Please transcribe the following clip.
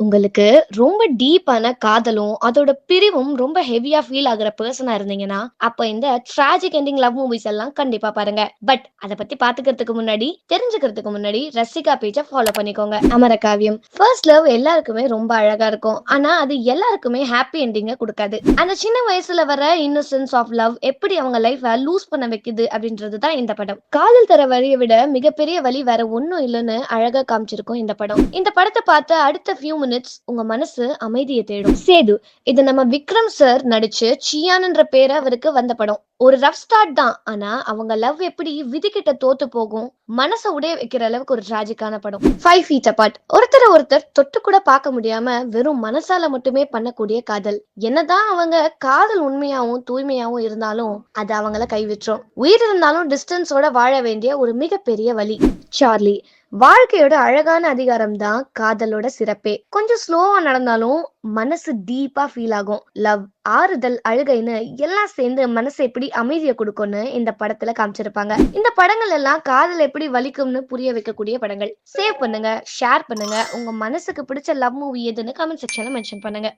உங்களுக்கு ரொம்ப டீப்பான காதலும், அதோட பிரிவும் ரொம்ப ஹெவியா ஃபீல் ஆகுற பெர்சனா இருந்தீங்கன்னா, அப்ப இந்த ட்ராஜிக் எண்டிங் லவ் மூவிஸ் எல்லாம் கண்டிப்பா பாருங்க. பட் அத பத்தி பாத்துக்கிறதுக்கு முன்னாடி, தெரிஞ்சுக்கிறதுக்கு முன்னாடி ரசிகா பேஜ ஃபாலோ பண்ணிக்கோங்க. அமரகாவியம். ஃபர்ஸ்ட் லவ் எல்லாருக்குமே ரொம்ப அழகா இருக்கும். ஆனா அது எல்லாருக்குமே ஹாப்பி எண்டிங்க குடுக்காது. அந்த சின்ன வயசுல வர இன்னோசன்ஸ் ஆஃப் லவ் எப்படி அவங்க லைஃப லூஸ் பண்ண வைக்குது அப்படின்றது தான் இந்த படம். காதல் தர வலிய விட மிகப்பெரிய வலி வேற ஒண்ணும் இல்லன்னு அழகா காமிச்சிருக்கும் இந்த படம். இந்த படத்த பார்த்த அடுத்த ஃபியூ மினிட்ஸ் உங்க மனசு அமைதியை தேடும். சேது. இது நம்ம விக்ரம் சார் நடிச்சு சியான்ன்ற பேரு அவருக்கு வந்த படம். ஒரு ரஃப் ஸ்டார்ட் தான். ஆனா அவங்க லவ் எப்படி விதிக்கிட்ட தோத்து போகும், மனச உடைய வைக்கிற அளவுக்கு ஒரு டிராஜிக்கான படம். 5 feet apart. ஒருத்தரை ஒருத்தர் தொட்டு கூட பார்க்க முடியாம வெறும் மனசால மட்டுமே பண்ணக்கூடிய காதல். என்னதான் அவங்க காதல் உண்மையாவும் தூய்மையாவும் இருந்தாலும் அது அவங்கள கைவிட்டுரும். உயிர் இருந்தாலும் டிஸ்டன்ஸோட வாழ வேண்டிய ஒரு மிகப்பெரிய வலி. சார்லி. வாழ்க்கையோட அழகான அதிகாரம் தான் காதலோட சிறப்பே. கொஞ்சம் ஸ்லோவா நடந்தாலும் மனசு டீப்பா ஃபீல் ஆகும். லவ், ஆறுதல், அழுகைன்னு எல்லாம் சேர்ந்து மனசு எப்படி அமைதியை கொடுக்கும்னு இந்த படத்துல காமிச்சிருப்பாங்க. இந்த படங்கள் எல்லாம் காதல் எப்படி வலிக்கும்னு புரிய வைக்கக்கூடிய படங்கள். சேவ் பண்ணுங்க, ஷேர் பண்ணுங்க. உங்க மனசுக்கு பிடிச்ச லவ் மூவி எதுன்னு கமெண்ட் செக்ஷன்ல மென்ஷன் பண்ணுங்க.